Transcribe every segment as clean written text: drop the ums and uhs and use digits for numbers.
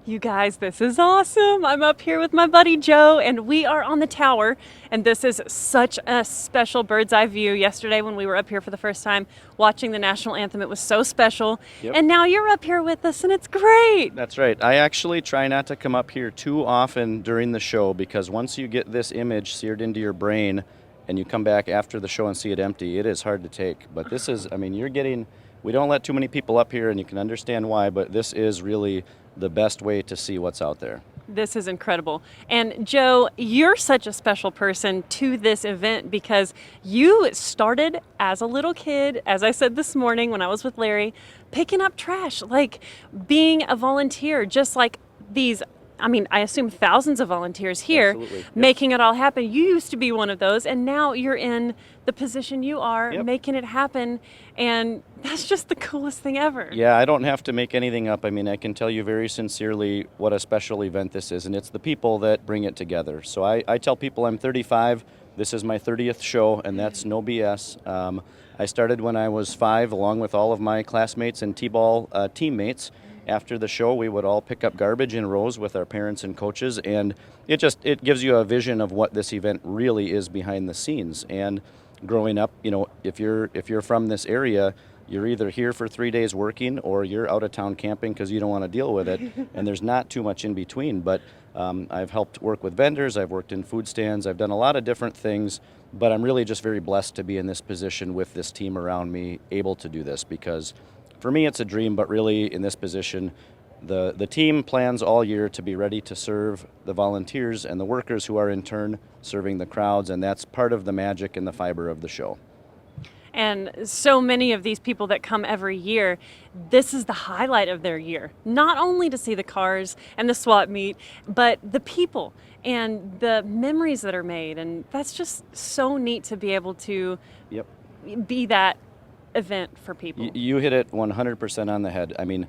You guys, this is awesome. I'm up here with my buddy Joe, and we are on the tower. And this is such a special bird's eye view. Yesterday, when we were up here for the first time watching the national anthem, it was so special. Yep. And now you're up here with us, and it's great. That's right. I actually try not to come up here too often during the show because once you get this image seared into your brain and you come back after the show and see it empty, it is hard to take. But this is, I mean, we don't let too many people up here, and you can understand why, but this is really the best way to see what's out there. This is incredible. And Joe, you're such a special person to this event because you started as a little kid, as I said this morning when I was with Larry, picking up trash, like being a volunteer, just like these. I mean, I assume thousands of volunteers here Absolutely. Yep. making it all happen. You used to be one of those, and now you're in the position you are, Yep. making it happen. And that's just the coolest thing ever. Yeah, I don't have to make anything up. I mean, I can tell you very sincerely what a special event this is, and it's the people that bring it together. So I tell people I'm 35. This is my 30th show, and that's no BS. I started when I was 5, along with all of my classmates and T-ball teammates. After the show, we would all pick up garbage in rows with our parents and coaches, and it gives you a vision of what this event really is behind the scenes. And growing up, if you're from this area, you're either here for 3 days working or you're out of town camping because you don't want to deal with it. And there's not too much in between. But I've helped work with vendors. I've worked in food stands. I've done a lot of different things. But I'm really just very blessed to be in this position with this team around me, able to do this because for me it's a dream. But really in this position, the team plans all year to be ready to serve the volunteers and the workers who are in turn serving the crowds. And that's part of the magic and the fiber of the show. And so many of these people that come every year, this is the highlight of their year. Not only to see the cars and the swap meet, but the people and the memories that are made. And that's just so neat to be able to Yep. be that event for people. You hit it 100% on the head. I mean,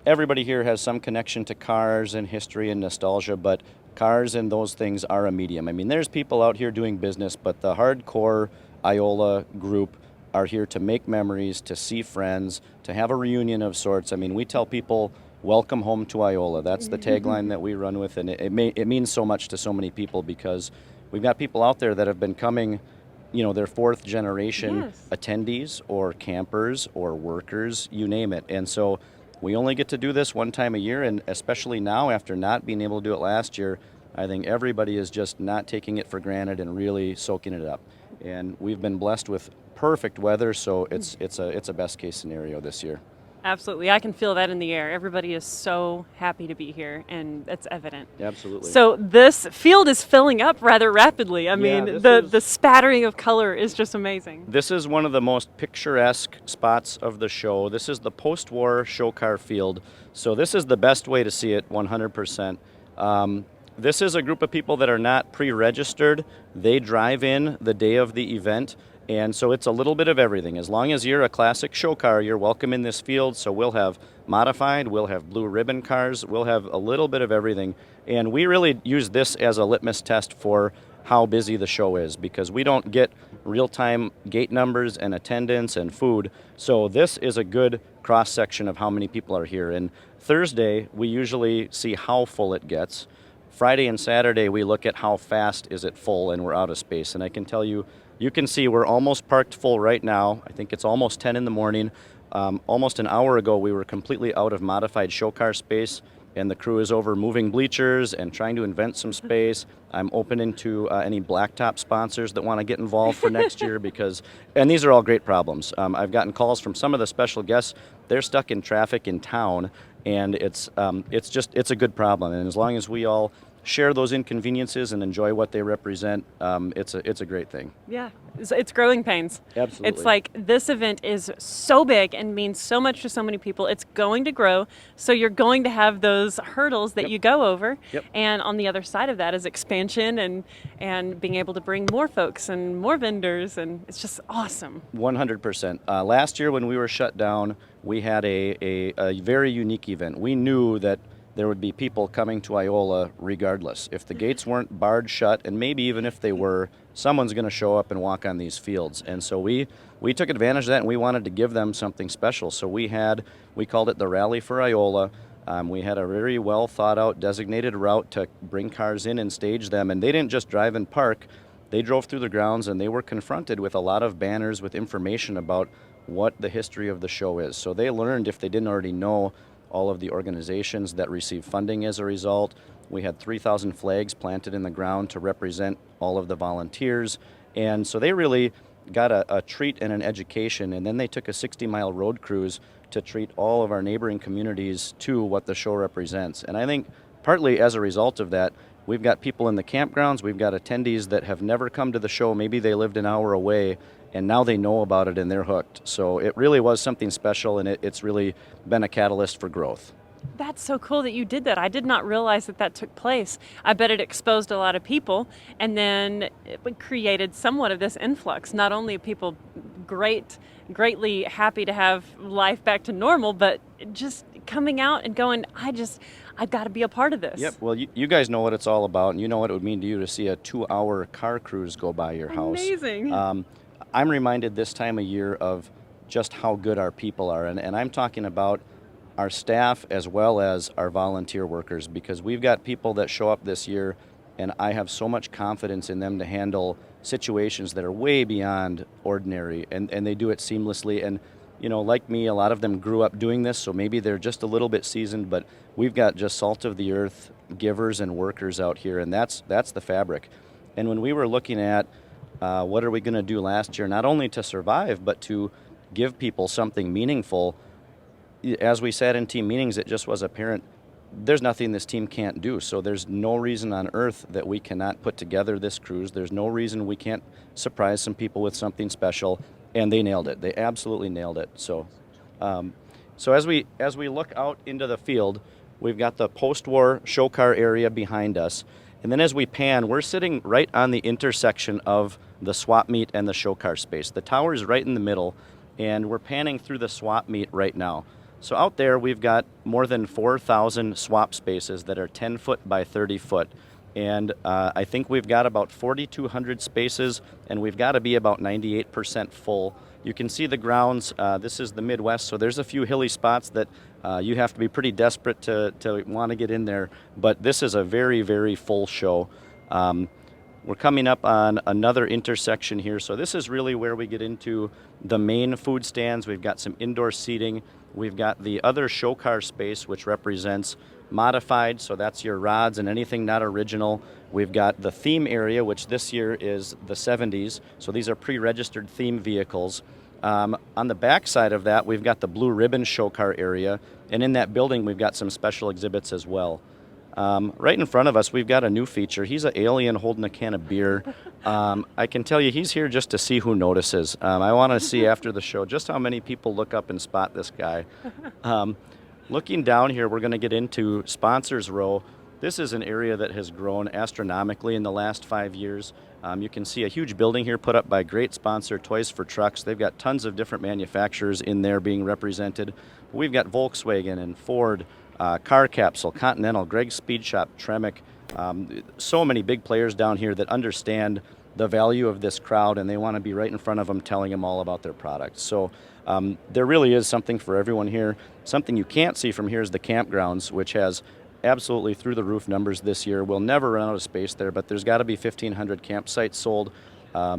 everybody here has some connection to cars and history and nostalgia, but cars and those things are a medium. I mean, there's people out here doing business, but the hardcore Iola group are here to make memories, to see friends, to have a reunion of sorts. I mean, we tell people, welcome home to Iola. That's the tagline that we run with, and it means so much to so many people because we've got people out there that have been coming, their fourth generation Yes. attendees or campers or workers, you name it. And so we only get to do this one time a year, and especially now after not being able to do it last year, I think everybody is just not taking it for granted and really soaking it up. And we've been blessed with perfect weather, so it's a best case scenario this year. Absolutely. I can feel that in the air. Everybody is so happy to be here, and it's evident. Absolutely. So this field is filling up rather rapidly. I mean, the spattering of color is just amazing. This is one of the most picturesque spots of the show. This is the post-war show car field, so this is the best way to see it 100%. This is a group of people that are not pre-registered. They drive in the day of the event. And so it's a little bit of everything. As long as you're a classic show car, you're welcome in this field. So we'll have modified, we'll have blue ribbon cars, we'll have a little bit of everything. And we really use this as a litmus test for how busy the show is because we don't get real-time gate numbers and attendance and food. So this is a good cross-section of how many people are here. And Thursday, we usually see how full it gets. Friday and Saturday, we look at how fast is it full and we're out of space. And I can tell you, you can see we're almost parked full right now. I think it's almost 10 in the morning. Almost an hour ago, we were completely out of modified show car space, and the crew is over moving bleachers and trying to invent some space. I'm open to any blacktop sponsors that want to get involved for next year and these are all great problems. I've gotten calls from some of the special guests. They're stuck in traffic in town, and it's a good problem. And as long as we all share those inconveniences and enjoy what they represent, it's a great thing. Yeah, it's growing pains. Absolutely. It's like this event is so big and means so much to so many people. It's going to grow, so you're going to have those hurdles that Yep. you go over. Yep. And on the other side of that is expansion and being able to bring more folks and more vendors, and it's just awesome. 100%. Last year when we were shut down, we had a very unique event. We knew that there would be people coming to Iola regardless. If the gates weren't barred shut, and maybe even if they were, someone's going to show up and walk on these fields. And so we took advantage of that, and we wanted to give them something special. So we called it the Rally for Iola. We had a very well thought out designated route to bring cars in and stage them, and they didn't just drive and park. They drove through the grounds and they were confronted with a lot of banners with information about what the history of the show is. So they learned, if they didn't already know, all of the organizations that receive funding as a result. We had 3,000 flags planted in the ground to represent all of the volunteers. And so they really got a treat and an education. And then they took a 60-mile road cruise to treat all of our neighboring communities to what the show represents. And I think partly as a result of that, we've got people in the campgrounds, we've got attendees that have never come to the show. Maybe they lived an hour away, and now they know about it and they're hooked. So it really was something special, and it's really been a catalyst for growth. That's so cool that you did that. I did not realize that that took place. I bet it exposed a lot of people, and then it created somewhat of this influx. Not only people greatly happy to have life back to normal, but just coming out and going, I've got to be a part of this. Yep. Well, you guys know what it's all about, and you know what it would mean to you to see a 2-hour car cruise go by your house. Amazing. I'm reminded this time of year of just how good our people are, and I'm talking about our staff as well as our volunteer workers, because we've got people that show up this year, and I have so much confidence in them to handle situations that are way beyond ordinary, and they do it seamlessly. And like me, a lot of them grew up doing this, so maybe they're just a little bit seasoned, but we've got just salt of the earth givers and workers out here, and that's the fabric. And when we were looking at what are we going to do last year, not only to survive, but to give people something meaningful, as we sat in team meetings, it just was apparent there's nothing this team can't do. So there's no reason on earth that we cannot put together this cruise. There's no reason we can't surprise some people with something special. And they nailed it. They absolutely nailed it. So as we look out into the field, we've got the post-war show car area behind us. And then as we pan, we're sitting right on the intersection of the swap meet and the show car space. The tower is right in the middle, and we're panning through the swap meet right now. So out there, we've got more than 4,000 swap spaces that are 10 foot by 30 foot. And I think we've got about 4,200 spaces, and we've got to be about 98% full. You can see the grounds. This is the Midwest, so there's a few hilly spots that you have to be pretty desperate to want to get in there. But this is a very, very full show. We're coming up on another intersection here, so this is really where we get into the main food stands. We've got some indoor seating. We've got the other show car space, which represents modified, so that's your rods and anything not original. We've got the theme area, which this year is the 70s, so these are pre-registered theme vehicles. On the back side of that, we've got the blue ribbon show car area, and in that building, we've got some special exhibits as well. Right in front of us, we've got a new feature. He's an alien holding a can of beer. I can tell you he's here just to see who notices. I want to see after the show just how many people look up and spot this guy. Looking down here, we're going to get into Sponsors Row. This is an area that has grown astronomically in the last 5 years. You can see a huge building here put up by great sponsor Toys for Trucks. They've got tons of different manufacturers in there being represented. We've got Volkswagen and Ford, Car Capsule, Continental, Greg's Speed Shop, Tremec. So many big players down here that understand the value of this crowd, and they want to be right in front of them telling them all about their products. So there really is something for everyone here. Something you can't see from here is the campgrounds, which has absolutely through the roof numbers this year. We'll never run out of space there, but there's got to be 1,500 campsites sold.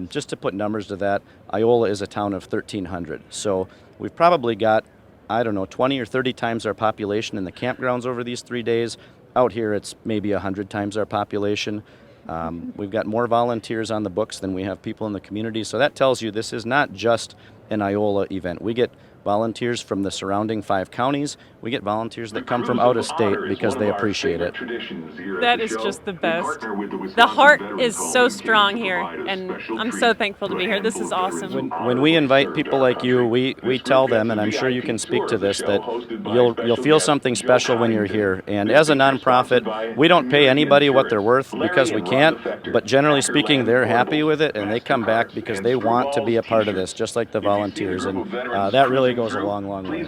Just to put numbers to that, Iola is a town of 1,300. So we've probably got, 20 or 30 times our population in the campgrounds over these 3 days. Out here, it's maybe 100 times our population. We've got more volunteers on the books than we have people in the community. So that tells you this is not just an Iola event. We get volunteers from the surrounding 5 counties. We get volunteers that come from out of state because they appreciate it. That is just the best. The heart is so strong here, and I'm so thankful to be here. This is awesome. When we invite people like you, we tell them, and I'm sure you can speak to this, that you'll feel something special when you're here. And as a nonprofit, we don't pay anybody what they're worth because we can't, but generally speaking, they're happy with it, and they come back because they want to be a part of this, just like the volunteers. And that really really goes a long, long way.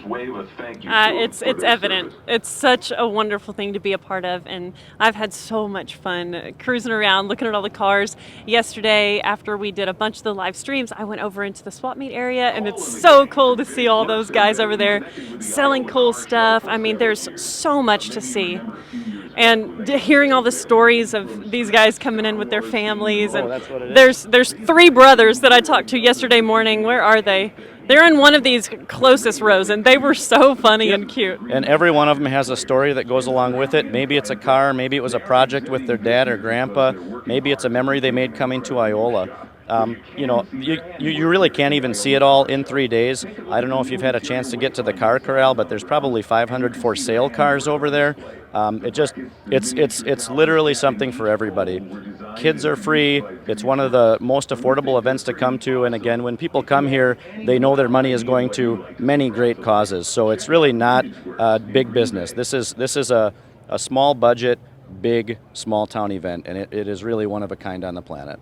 It's evident. It's such a wonderful thing to be a part of, and I've had so much fun cruising around, looking at all the cars. Yesterday, after we did a bunch of the live streams, I went over into the swap meet area, and it's so cool to see all those guys over there selling cool stuff. I mean, there's so much to see. And hearing all the stories of these guys coming in with their families, and that's what it is. there's 3 brothers that I talked to yesterday morning. Where are they? They're in one of these closest rows, and they were so funny and cute. And every one of them has a story that goes along with it. Maybe it's a car, maybe it was a project with their dad or grandpa, maybe it's a memory they made coming to Iola. You really can't even see it all in 3 days. I don't know if you've had a chance to get to the car corral, but there's probably 500 for sale cars over there. It's literally something for everybody. Kids are free. It's one of the most affordable events to come to. And again, when people come here, they know their money is going to many great causes. So it's really not big business. This is a small budget, big small town event, and it is really one of a kind on the planet.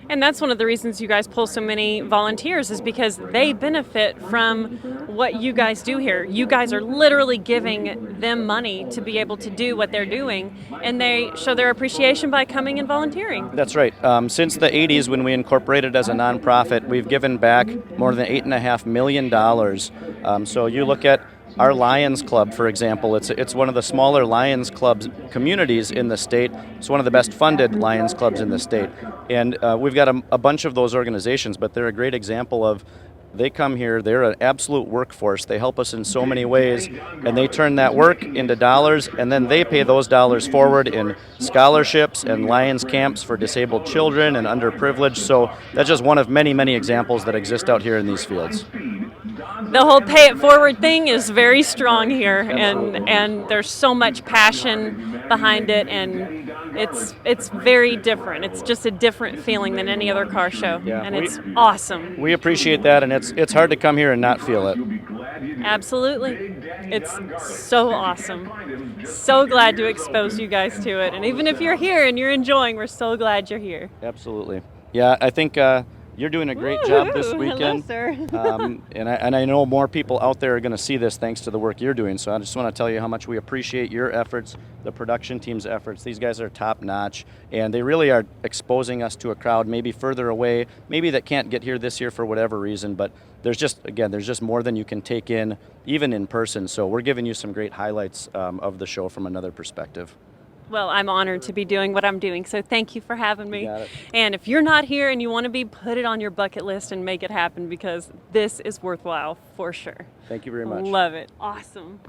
And that's one of the reasons you guys pull so many volunteers, is because they benefit from what you guys do here. You guys are literally giving them money to be able to do what they're doing, and they show their appreciation by coming and volunteering. That's right. Since the 80s, when we incorporated as a nonprofit, we've given back more than $8.5 million. So you look at our Lions Club, for example, it's one of the smaller Lions Clubs communities in the state. It's one of the best funded Lions Clubs in the state. And we've got a bunch of those organizations, but they're a great example of, they come here, they're an absolute workforce. They help us in so many ways, and they turn that work into dollars, and then they pay those dollars forward in scholarships and Lions camps for disabled children and underprivileged. So that's just one of many, many examples that exist out here in these fields. The whole pay it forward thing is very strong here, and there's so much passion behind it, and it's very different. It's just a different feeling than any other car show, and it's awesome. We appreciate that, and it's hard to come here and not feel it. Absolutely. It's so awesome. So glad to expose you guys to it, and even if you're here and you're enjoying, we're so glad you're here. Absolutely. Yeah, I think you're doing a great job this weekend. Hello, sir. And I know more people out there are going to see this thanks to the work you're doing. So I just want to tell you how much we appreciate your efforts, the production team's efforts. These guys are top notch, and they really are exposing us to a crowd maybe further away, maybe that can't get here this year for whatever reason. But there's just more than you can take in, even in person. So we're giving you some great highlights of the show from another perspective. Well, I'm honored to be doing what I'm doing, so thank you for having me. You got it. And if you're not here and you want to be, put it on your bucket list and make it happen, because this is worthwhile for sure. Thank you very much. Love it. Awesome.